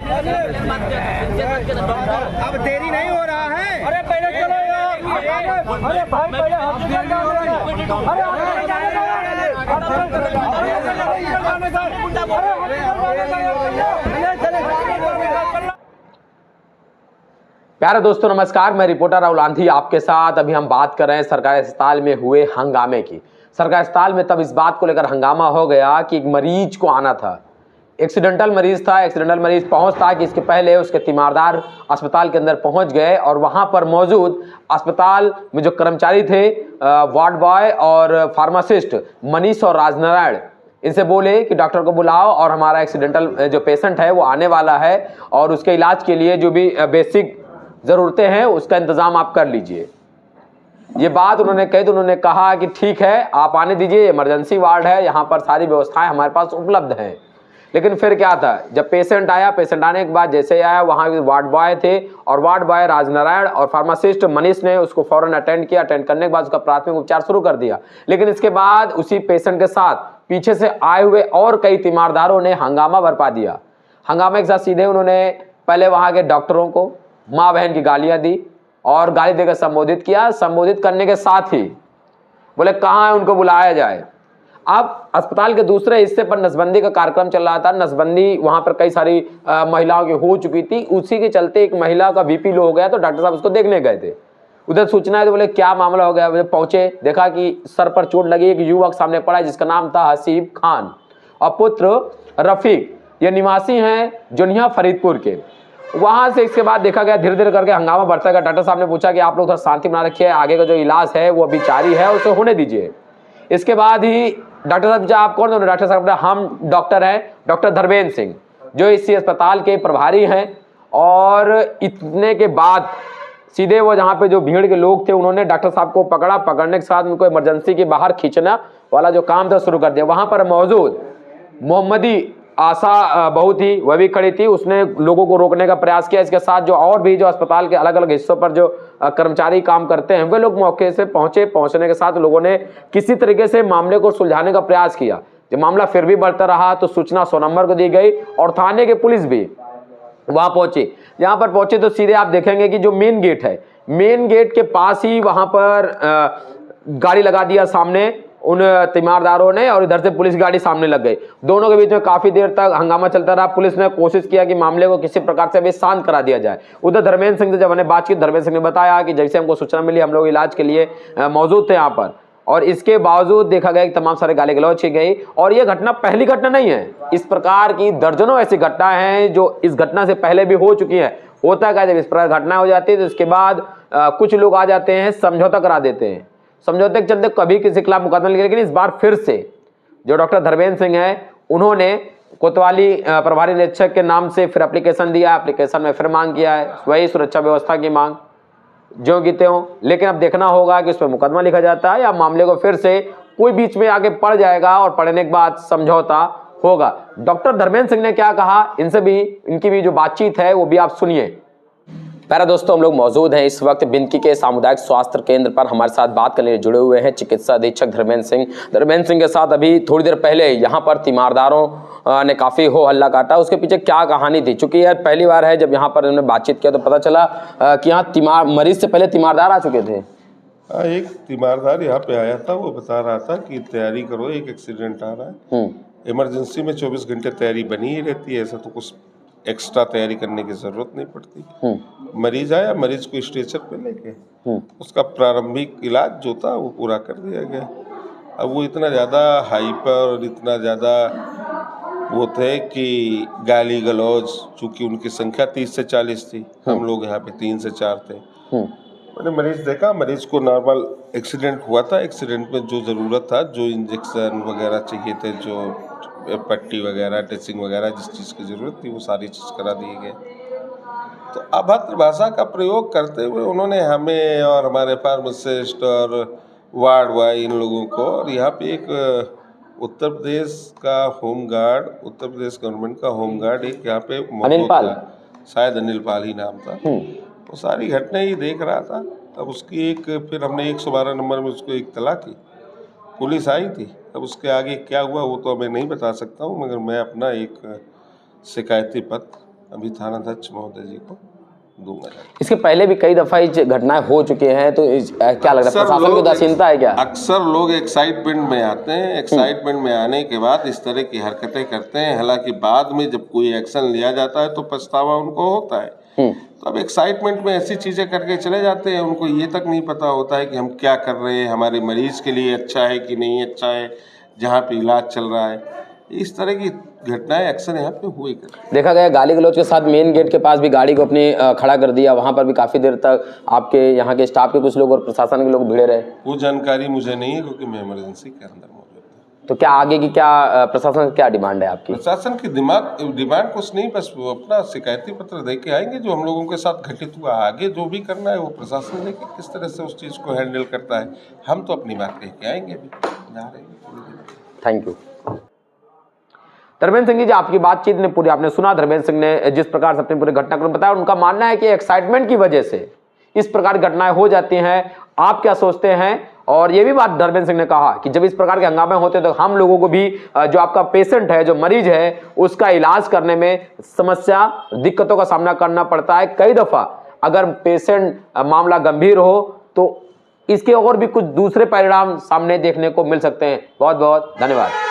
अब देरी नहीं हो रहा है। अरे पहले चलो यार। अरे भाई पहले प्यारे दोस्तों नमस्कार, मैं रिपोर्टर राहुल आंधी आपके साथ। अभी हम बात कर रहे हैं सरकारी अस्पताल में हुए हंगामे की। सरकारी अस्पताल में तब इस बात को लेकर हंगामा हो गया कि एक मरीज को आना था, एक्सीडेंटल मरीज था। एक्सीडेंटल मरीज पहुंचता कि इसके पहले उसके तीमारदार अस्पताल के अंदर पहुंच गए और वहां पर मौजूद अस्पताल में जो कर्मचारी थे, वार्ड बॉय और फार्मासिस्ट मनीष और राजनारायण, इनसे बोले कि डॉक्टर को बुलाओ और हमारा एक्सीडेंटल जो पेशेंट है वो आने वाला है और उसके इलाज के लिए जो भी बेसिक ज़रूरतें हैं उसका इंतज़ाम आप कर लीजिए। ये बात उन्होंने कही तो उन्होंने कहा कि ठीक है, आप आने दीजिए, इमरजेंसी वार्ड है, यहाँ पर सारी व्यवस्थाएं हमारे पास उपलब्ध हैं। लेकिन फिर क्या था, जब पेशेंट आया, पेशेंट आने के बाद जैसे आया वहाँ वार्ड बॉय थे और वार्ड बॉय राजनारायण और फार्मासिस्ट मनीष ने उसको फौरन अटेंड किया। अटेंड करने के बाद उसका प्राथमिक उपचार शुरू कर दिया। लेकिन इसके बाद उसी पेशेंट के साथ पीछे से आए हुए और कई तीमारदारों ने हंगामा बरपा दिया। हंगामे के साथ सीधे उन्होंने पहले वहाँ के डॉक्टरों को माँ बहन की गालियाँ दी और गाली देकर संबोधित किया। संबोधित करने के साथ ही बोले कहाँ है, उनको बुलाया जाए। अब अस्पताल के दूसरे हिस्से पर नसबंदी का कार्यक्रम चल रहा था। नसबंदी वहां पर कई सारी महिलाओं की हो चुकी थी। उसी के चलते एक महिला का बीपी लो हो गया तो डॉक्टर साहब उसको देखने गए थे। उधर सूचना है तो बोले क्या मामला हो गया। पहुंचे, देखा कि सर पर चोट लगी। एक युवक सामने पड़ा जिसका नाम था हसीब खान और पुत्र रफीक। ये निवासी हैं जुनिया फरीदपुर के। वहां से इसके बाद देखा गया धीरे धीरे करके हंगामा बढ़ता गया। डॉक्टर साहब ने पूछा कि आप लोग थोड़ा शांति बना रखिए, आगे का जो इलाज है वो अभी जारी है, उसे होने दीजिए। इसके बाद ही डॉक्टर साहब, आप कौन? तो डॉक्टर साहब हम डॉक्टर हैं, डॉक्टर धर्मेंद्र सिंह, जो इसी अस्पताल के प्रभारी हैं। और इतने के बाद सीधे वो जहाँ पे जो भीड़ के लोग थे उन्होंने डॉक्टर साहब को पकड़ा। पकड़ने के साथ उनको इमरजेंसी के बाहर खींचना वाला जो काम था शुरू कर दिया। वहाँ पर मौजूद मोहम्मदी आशा बहू थी, वह भी खड़ी थी। उसने लोगों को रोकने का प्रयास किया। इसके साथ जो और भी जो अस्पताल के अलग अलग हिस्सों पर जो कर्मचारी काम करते हैं वे लोग मौके से पहुंचे। पहुंचने के साथ लोगों ने किसी तरीके से मामले को सुलझाने का प्रयास किया। जब मामला फिर भी बढ़ता रहा तो सूचना 100 नंबर को दी गई और थाने के पुलिस भी वहां पहुंची। यहाँ पर पहुंचे तो सीधे आप देखेंगे कि जो मेन गेट है, मेन गेट के पास ही वहां पर गाड़ी लगा दिया सामने उन तीमारदारों ने और इधर से पुलिस गाड़ी सामने लग गई। दोनों के बीच में काफी देर तक हंगामा चलता रहा। पुलिस ने कोशिश किया कि मामले को किसी प्रकार से भी शांत करा दिया जाए। उधर धर्मेंद्र सिंह से जब हमने बात की, धर्मेंद्र सिंह ने बताया कि जैसे हमको सूचना मिली हम लोग इलाज के लिए मौजूद थे यहाँ पर, और इसके बावजूद देखा गया कि तमाम सारे गाली गलौज की गई। और ये घटना पहली घटना नहीं है, इस प्रकार की दर्जनों ऐसी घटनाएं हैं जो इस घटना से पहले भी हो चुकी है। होता क्या, जब इस प्रकार घटना हो जाती है तो इसके बाद कुछ लोग आ जाते हैं, समझौता करा देते हैं। समझौते के चलते कभी किसी के खिलाफ मुकदमा नहीं, लेकिन इस बार फिर से जो डॉक्टर धर्मेंद्र सिंह है उन्होंने कोतवाली प्रभारी निरीक्षक के नाम से फिर एप्लीकेशन दिया। एप्लीकेशन में फिर मांग किया है वही सुरक्षा व्यवस्था की मांग जो की त्यों। लेकिन अब देखना होगा कि उस पर मुकदमा लिखा जाता है या मामले को फिर से कोई बीच में आगे पड़ जाएगा और पड़ने के बाद समझौता होगा। डॉक्टर धर्मेंद्र सिंह ने क्या कहा, इनसे भी इनकी भी जो बातचीत है वो भी आप सुनिए। प्यारे दोस्तों, हम लोग मौजूद हैं इस वक्त बिंदकी के सामुदायिक स्वास्थ्य केंद्र पर। हमारे साथ बात करने जुड़े हुए हैं चिकित्सा अधीक्षक धर्मेंद्र सिंह। धर्मेंद्र सिंह के साथ अभी थोड़ी देर पहले यहाँ पर तीमारदारों ने काफ़ी हो हल्ला काटा, उसके पीछे क्या कहानी थी? चूंकि यार पहली बार है जब यहाँ पर उन्होंने बातचीत किया तो पता चला कि यहाँ मरीज से पहले तीमारदार आ चुके थे। एक तीमारदार यहाँ पे आया था, वो बता रहा था कि तैयारी करो, एक एक्सीडेंट आ रहा है। इमरजेंसी में 24 घंटे तैयारी बनी ही रहती है, ऐसा तो कुछ एक्स्ट्रा तैयारी करने की जरूरत नहीं पड़ती। मरीज आया, मरीज को स्ट्रेचर पे लेके उसका प्रारंभिक इलाज जो था वो पूरा कर दिया गया। अब वो इतना ज़्यादा हाइपर और इतना ज़्यादा वो थे कि गाली गलौज, चूँकि उनकी संख्या 30 से 40 थी, हम लोग यहाँ पे 3 से 4 थे। मैंने मरीज देखा, मरीज को नॉर्मल एक्सीडेंट हुआ था। एक्सीडेंट में जो ज़रूरत था, जो इंजेक्शन वगैरह चाहिए थे, जो पट्टी वगैरह, ड्रेसिंग वगैरह, जिस चीज़ की ज़रूरत थी वो सारी चीज़ करा दिए गए। तो अभद्र भाषा का प्रयोग करते हुए उन्होंने हमें और हमारे फार्मासिस्ट और वार्ड बॉय इन लोगों को, और यहाँ पे एक उत्तर प्रदेश का home guard, Uttar Pradesh government का होम गार्ड एक यहाँ पे मौजूद था, शायद अनिल पाल ही नाम था। तो सारी घटना ही देख रहा था। अब उसकी फिर हमने 112 नंबर में उसको इत्तला की, पुलिस आई थी। अब उसके आगे क्या हुआ वो तो मैं नहीं बता सकता हूँ, मगर मैं अपना एक शिकायती पत्र अभी थानाध्यक्ष महोदय जी को दूंगा। इसके पहले भी कई दफा ये घटनाएं हो चुके हैं, तो क्या लग रहा है प्रशासन की उदासीनता है क्या? अक्सर लोग एक्साइटमेंट में आते हैं, एक्साइटमेंट में आने के बाद इस तरह की हरकतें करते हैं। हालांकि बाद में जब कोई एक्शन लिया जाता है तो पछतावा उनको होता है। तो अब एक्साइटमेंट में ऐसी चीजें करके चले जाते हैं, उनको ये तक नहीं पता होता है कि हम क्या कर रहे हैं, हमारे मरीज के लिए अच्छा है कि नहीं अच्छा है, जहाँ पे इलाज चल रहा है। इस तरह की घटनाएं अक्सर यहाँ पे हुई करती हैं। देखा गया गाली गलौज के साथ मेन गेट के पास भी गाड़ी को अपनी खड़ा कर दिया, वहां पर भी काफी देर तक आपके यहाँ के स्टाफ के कुछ लोग और प्रशासन के लोग भिड़े रहे। वो जानकारी मुझे नहीं है क्योंकि मैं इमरजेंसी के अंदर मौजूद था। तो क्या आगे की क्या प्रशासन की क्या डिमांड है आपकी? प्रशासन की डिमांड कुछ नहीं, बस वो अपना शिकायती पत्र दे के आएंगे जो हम लोगों के साथ घटित हुआ। आगे जो भी करना है वो प्रशासन देखे किस तरह से उस चीज़ को हैंडल करता है। हम तो अपनी बात कह के आएंगे अभी जा रहे हैं। Thank you. धर्मेंद्र सिंह जी, आपकी बातचीत ने पूरी आपने सुना। धर्मेंद्र सिंह ने जिस प्रकार से अपनी पूरे घटनाक्रम बताया, उनका मानना है कि एक्साइटमेंट की वजह से इस प्रकार की घटनाएं हो जाती हैं। आप क्या सोचते हैं? और ये भी बात धर्मेंद्र सिंह ने कहा कि जब इस प्रकार के हंगामे होते हैं तो हम लोगों को भी जो आपका पेशेंट है, जो मरीज है, उसका इलाज करने में समस्या, दिक्कतों का सामना करना पड़ता है। कई दफा अगर पेशेंट मामला गंभीर हो तो इसके और भी कुछ दूसरे परिणाम सामने देखने को मिल सकते हैं। बहुत बहुत धन्यवाद।